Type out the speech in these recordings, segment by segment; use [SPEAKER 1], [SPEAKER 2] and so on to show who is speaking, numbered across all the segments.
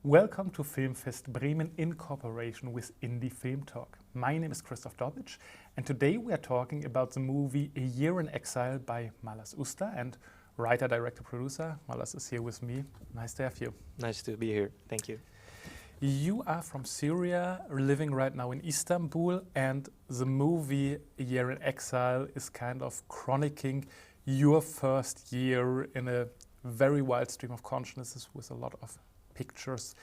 [SPEAKER 1] Welcome to Filmfest Bremen in cooperation with Indie Film Talk. My name is Christoph Dobic, and today we are talking about the movie A Year in Exile by Malas Usta, and writer, director, producer Malas is here with me. Nice to have you.
[SPEAKER 2] Nice to be here. Thank you.
[SPEAKER 1] You are from Syria, living right now in Istanbul, and the movie A Year in Exile is kind of chronicling your first year in a very wild stream of consciousness with a lot of pictures,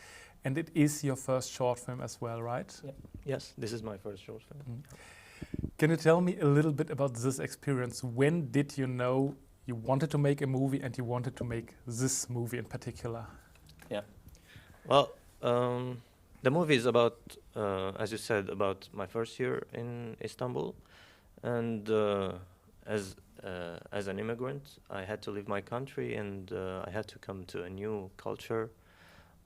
[SPEAKER 1] and it is your first short film as well, right?
[SPEAKER 2] Yeah. Yes, this is my first short film.
[SPEAKER 1] Can you tell me a little bit about this experience? When did you know you wanted to make a movie and you wanted to make this movie in particular?
[SPEAKER 2] Yeah. Well, the movie is about, as you said, about my first year in Istanbul, and as an immigrant, I had to leave my country, and I had to come to a new culture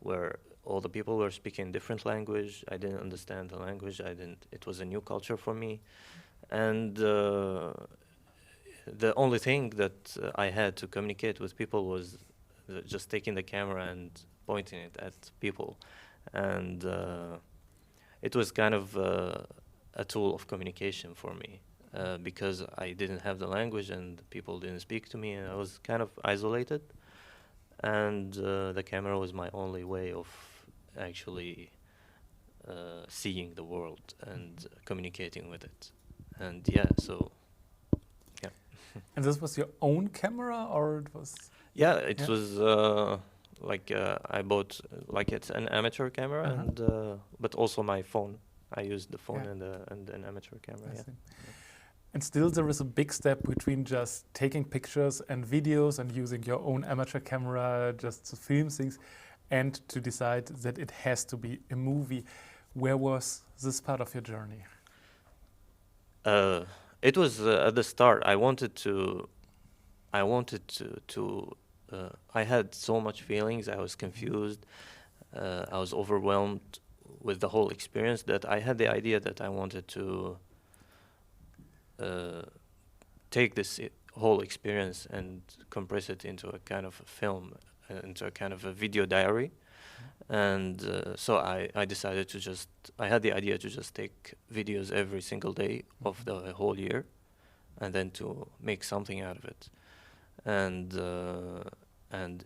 [SPEAKER 2] where all the people were speaking different language. I didn't understand the language. It was a new culture for me. And the only thing that I had to communicate with people was just taking the camera and pointing it at people. And it was kind of a tool of communication for me because I didn't have the language and people didn't speak to me, and I was kind of isolated. And the camera was my only way of actually seeing the world and communicating with it. And yeah, so yeah.
[SPEAKER 1] And this was your own camera, or it was?
[SPEAKER 2] Yeah, it was like I bought like it's an amateur camera, and but also my phone. I used the phone and an amateur camera. Yeah.
[SPEAKER 1] And still there is a big step between just taking pictures and videos and using your own amateur camera just to film things and to decide that it has to be a movie. Where was this part of your journey?
[SPEAKER 2] It was at the start. I had so much feelings. I was confused. I was overwhelmed with the whole experience that I had the idea that I wanted to take this whole experience and compress it into a kind of a film, into a kind of a video diary. And so I decided to I had the idea to just take videos every single day of the whole year and then to make something out of it. And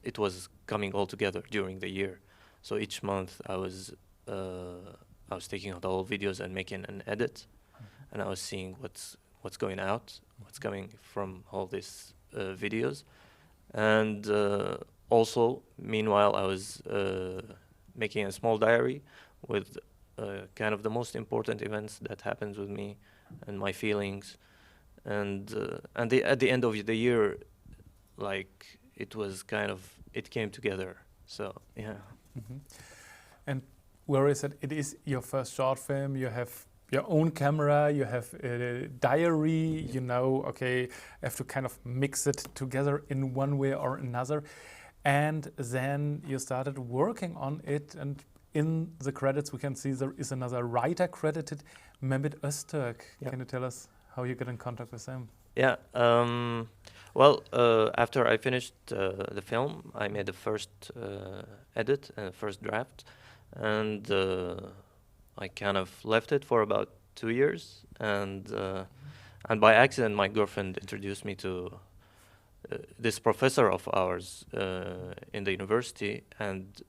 [SPEAKER 2] it was coming all together during the year. So each month I was taking the whole videos and making an edit, and I was seeing what's going out, what's coming from all these videos. And also, meanwhile, I was making a small diary with kind of the most important events that happens with me and my feelings. And at the end of the year, like, it came together. So, yeah.
[SPEAKER 1] And where is it? It is your first short film. You have your own camera, you have a diary, you know, okay, I have to kind of mix it together in one way or another. And then you started working on it, and in the credits we can see there is another writer credited, Mehmet Öztürk. Yeah. Can you tell us how you got in contact with him?
[SPEAKER 2] Yeah, well, after I finished the film, I made the first edit and first draft, and I kind of left it for about 2 years, and by accident my girlfriend introduced me to this professor of ours in the university, and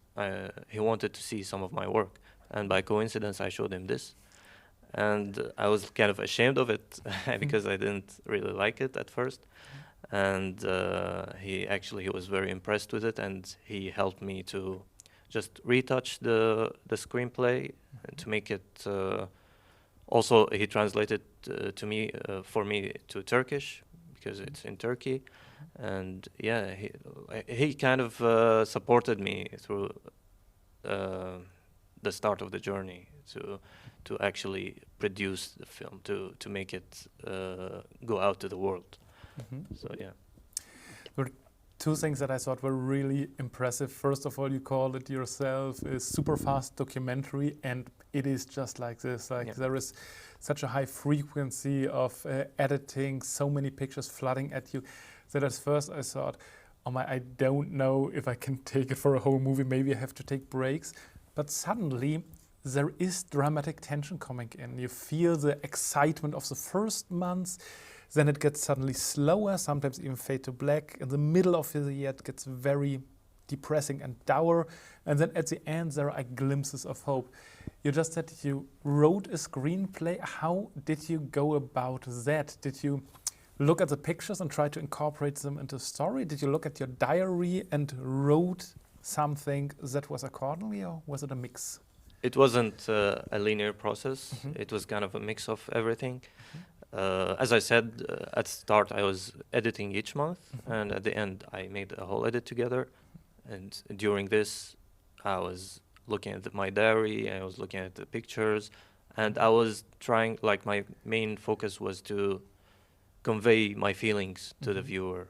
[SPEAKER 2] he wanted to see some of my work, and by coincidence I showed him this, and I was kind of ashamed of it because I didn't really like it at first, and he was very impressed with it, and he helped me to just retouch the screenplay and to make it. Also, he translated for me to Turkish because it's in Turkey, and yeah, he kind of supported me through the start of the journey to actually produce the film, to make it go out to the world. So yeah.
[SPEAKER 1] Two things that I thought were really impressive. First of all, you called it yourself a super fast documentary, and it is just like this. Like there is such a high frequency of editing, so many pictures flooding at you, that at first I thought, oh my, I don't know if I can take it for a whole movie. Maybe I have to take breaks. but suddenly there is dramatic tension coming in. You feel the excitement of the first months, then it gets suddenly slower, sometimes even fade to black. In the middle of the year, it gets very depressing and dour, and then at the end there are glimpses of hope. You just said you wrote a screenplay. How did you go about that? Did you look at the pictures and try to incorporate them into story? Did you look at your diary and wrote something that was accordingly, or was it a mix?
[SPEAKER 2] It wasn't a linear process. It was kind of a mix of everything. As I said, at start I was editing each month, and at the end I made a whole edit together. And during this, I was looking at my diary, I was looking at the pictures, and I was trying, like my main focus was to convey my feelings to the viewer.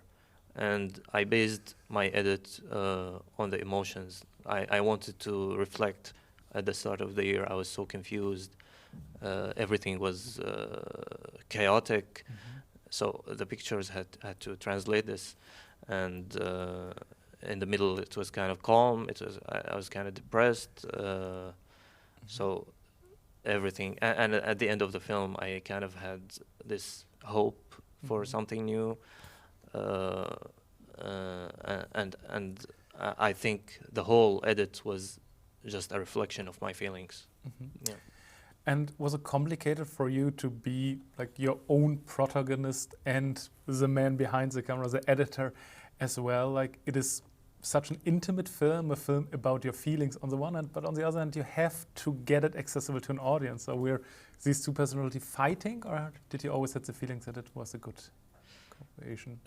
[SPEAKER 2] And I based my edit on the emotions. I wanted to reflect. At the start of the year, I was so confused. Everything was chaotic. So the pictures had to translate this. And in the middle, it was kind of calm. I was kind of depressed. So everything, and at the end of the film, I kind of had this hope for something new. And I think the whole edit was just a reflection of my feelings. Yeah.
[SPEAKER 1] And was it complicated for you to be like your own protagonist and the man behind the camera, the editor as well? Like, it is such an intimate film, a film about your feelings on the one hand, but on the other hand, you have to get it accessible to an audience. So were these two personalities fighting, or did you always have the feeling that it was a good cooperation?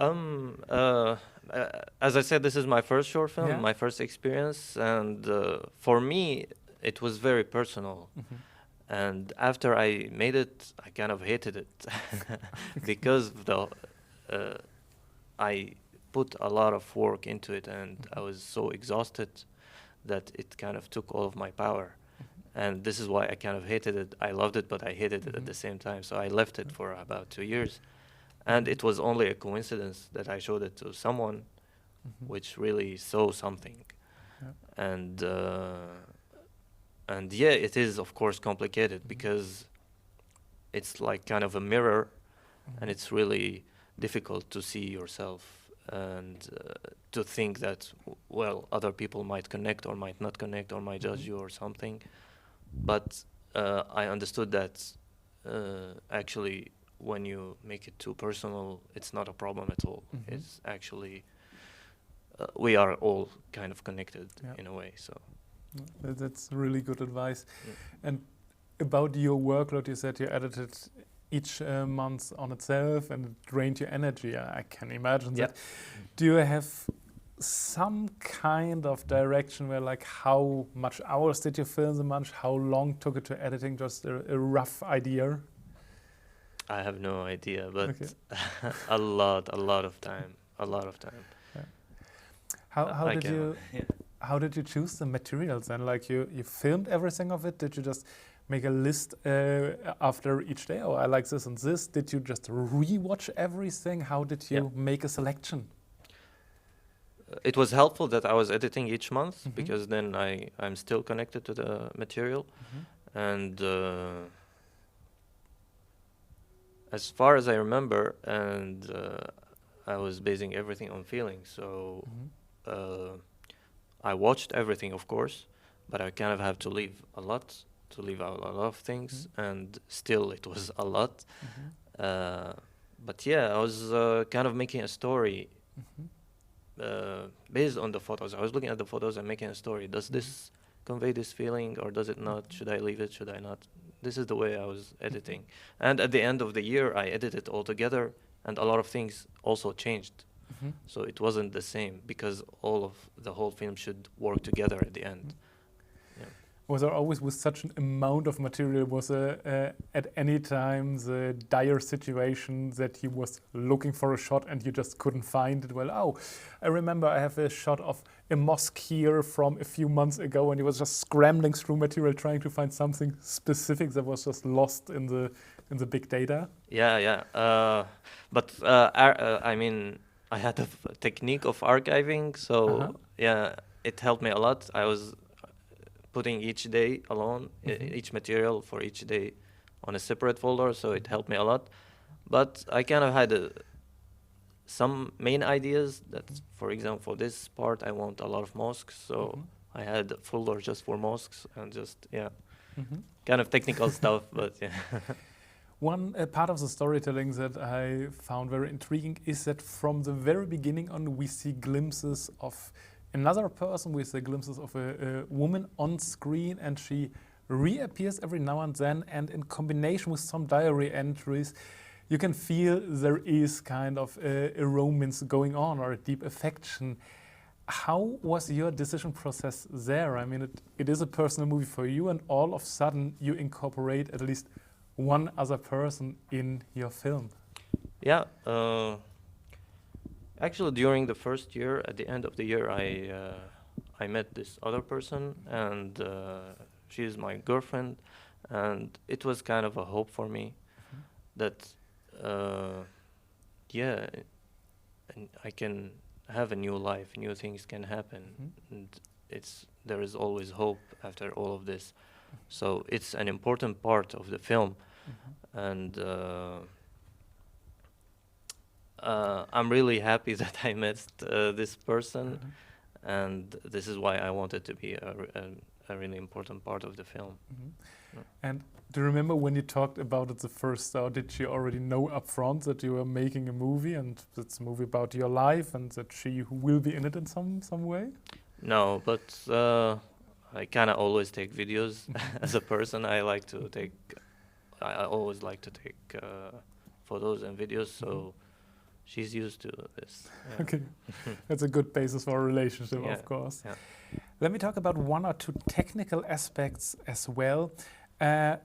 [SPEAKER 2] As I said, this is my first short film,
[SPEAKER 1] Yeah.
[SPEAKER 2] my first experience, and for me, it was very personal. And after I made it, I kind of hated it because I put a lot of work into it, and I was so exhausted that it kind of took all of my power. And this is why I kind of hated it. I loved it, but I hated it at the same time. So I left it for about 2 years. And it was only a coincidence that I showed it to someone which really saw something. And yeah, it is of course complicated because it's like kind of a mirror, and it's really difficult to see yourself and to think that, well, other people might connect or might not connect or might judge you or something. But I understood that actually when you make it too personal, it's not a problem at all. It's actually, we are all kind of connected in a way, so.
[SPEAKER 1] That's really good advice. And about your workload, you said you edited each month on itself and it drained your energy. I can imagine that. Do you have some kind of direction where, like, how much hours did you film the month? How long took it to editing? Just a rough idea?
[SPEAKER 2] I have no idea, but a lot of time.
[SPEAKER 1] Yeah. How did you choose the materials then? Like, you filmed everything of it? Did you just make a list after each day? Oh, I like this and this. Did you just rewatch everything? How did you make a selection?
[SPEAKER 2] It was helpful that I was editing each month because then I'm still connected to the material. And as far as I remember, and I was basing everything on feelings. So I watched everything, of course, but I kind of have to leave out a lot of things, and still it was a lot. But yeah, I was kind of making a story based on the photos. I was looking at the photos and making a story. Does this convey this feeling or does it not? Should I leave it? Should I not? This is the way I was editing. And at the end of the year, I edited all together, and a lot of things also changed. So it wasn't the same because the whole film should work together at the end.
[SPEAKER 1] Was there always, with such an amount of material, was at any time the dire situation that you was looking for a shot and you just couldn't find it? Well, oh, I remember I have a shot of a mosque here from a few months ago, and he was just scrambling through material trying to find something specific that was just lost in the big data.
[SPEAKER 2] But I mean, I had a technique of archiving, so yeah, it helped me a lot. I was putting each day alone, each material for each day on a separate folder, so it helped me a lot. But I kind of had some main ideas that, for example, for this part, I want a lot of mosques, so I had a folder just for mosques and just, kind of technical stuff, but yeah.
[SPEAKER 1] One part of the storytelling that I found very intriguing is that from the very beginning on, we see glimpses of another person, we see glimpses of a woman on screen, and she reappears every now and then, and in combination with some diary entries, you can feel there is kind of a romance going on, or a deep affection. How was your decision process there? I mean, it is a personal movie for you, and all of a sudden you incorporate at least one other person in your film.
[SPEAKER 2] Yeah, actually during the first year, at the end of the year, I met this other person, and she is my girlfriend, and it was kind of a hope for me that, yeah, and I can have a new life, new things can happen, and there is always hope after all of this. So it's an important part of the film, and I'm really happy that I met this person, and this is why I wanted to be a really important part of the film.
[SPEAKER 1] And do you remember when you talked about it the first time, did you already know up front that you were making a movie, and it's a movie about your life, and that she will be in it in some way?
[SPEAKER 2] No, but I kind of always take videos. As a person, I always like to take photos and videos, so she's used to this. Yeah.
[SPEAKER 1] Okay, that's a good basis for a relationship,
[SPEAKER 2] Yeah,
[SPEAKER 1] of course.
[SPEAKER 2] yeah.
[SPEAKER 1] Let me talk about one or two technical aspects as well.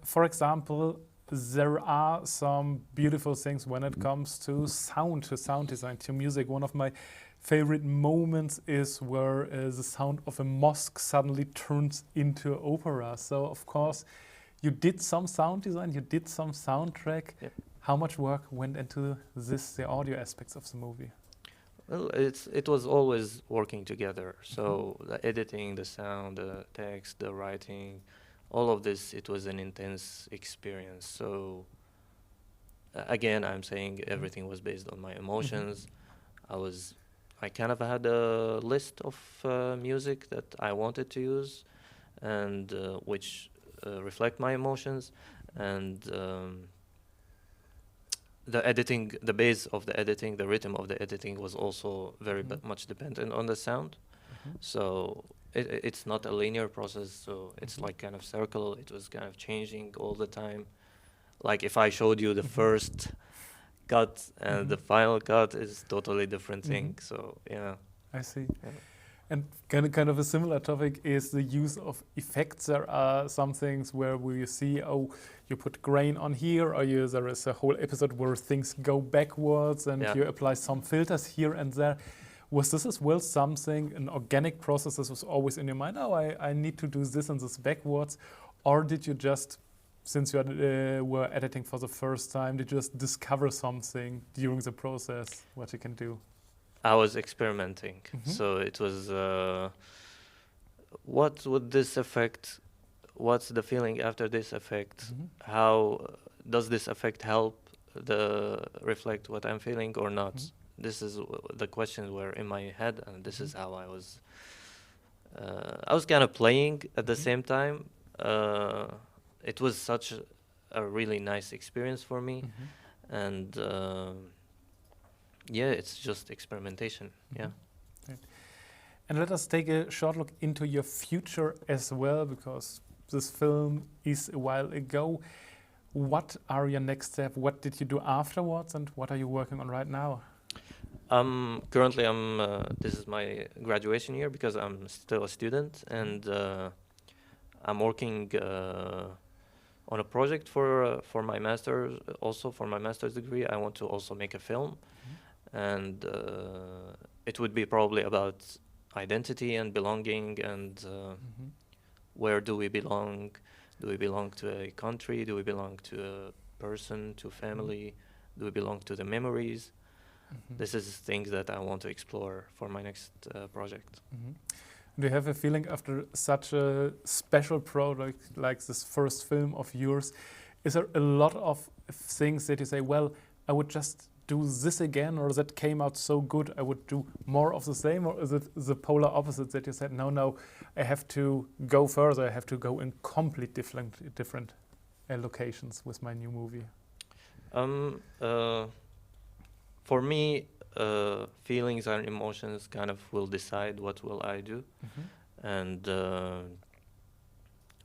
[SPEAKER 1] For example, there are some beautiful things when it comes to sound design, to music. One of my favorite moments is where the sound of a mosque suddenly turns into opera. So, of course, you did some sound design, you did some soundtrack.
[SPEAKER 2] Yep.
[SPEAKER 1] How much work went into the audio aspects of the movie?
[SPEAKER 2] Well, it was always working together. So the editing, the sound, the text, the writing, all of this, it was an intense experience. So again, I'm saying everything was based on my emotions. I kind of had a list of music that I wanted to use, and which reflect my emotions, and the editing, the base of the editing, the rhythm of the editing was also very much dependent on the sound. So it's not a linear process, so it's like kind of circle. It was kind of changing all the time. Like if I showed you the first cut and the final cut is totally different thing. So yeah.
[SPEAKER 1] I see.
[SPEAKER 2] Yeah.
[SPEAKER 1] And kind of a similar topic is the use of effects. There are some things where you see, oh, you put grain on here, or there is a whole episode where things go backwards, and you apply some filters here and there. Was this as well something, an organic process that was always in your mind, oh, I need to do this and this backwards? Or did you just, since you were editing for the first time, did you just discover something during the process, what you can do?
[SPEAKER 2] I was experimenting. So it was, what would this affect? What's the feeling after this effect? How does this effect help reflect what I'm feeling or not? This is the questions were in my head, and this is how I was kind of playing at the same time. It was such a really nice experience for me, and yeah, it's just experimentation. Yeah.
[SPEAKER 1] Right. And let us take a short look into your future as well, because this film is a while ago. What are your next steps? What did you do afterwards, and what are you working on right now?
[SPEAKER 2] Currently, this is my graduation year because I'm still a student, and I'm working on a project for my master's. Also, for my master's degree, I want to also make a film, and it would be probably about identity and belonging, and where do we belong? Do we belong to a country? Do we belong to a person, to family? Do we belong to the memories? This is things that I want to explore for my next project.
[SPEAKER 1] Do you have a feeling after such a special project like this first film of yours, is there a lot of things that you say, well, I would just do this again, or that came out so good I would do more of the same, or is it the polar opposite that you said, no, I have to go further, I have to go in complete different locations with my new movie?
[SPEAKER 2] For me, feelings and emotions kind of will decide what will I do. And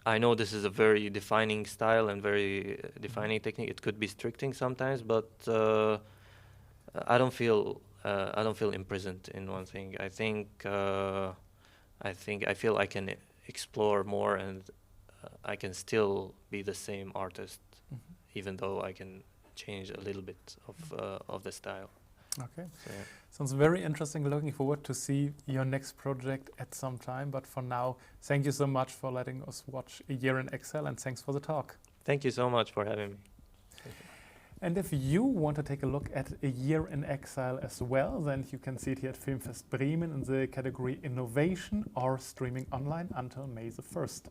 [SPEAKER 2] I know this is a very defining style and very defining technique. It could be restricting sometimes, but I don't feel imprisoned in one thing. I feel I can explore more, and I can still be the same artist, even though I can change a little bit of the style.
[SPEAKER 1] Okay,
[SPEAKER 2] so, yeah.
[SPEAKER 1] Sounds very interesting. Looking forward to see your next project at some time. But for now, thank you so much for letting us watch A Year in Exile, and thanks for the talk.
[SPEAKER 2] Thank you so much for having me.
[SPEAKER 1] And if you want to take a look at A Year in Exile as well, then you can see it here at Filmfest Bremen in the category Innovation or streaming online until May the 1st.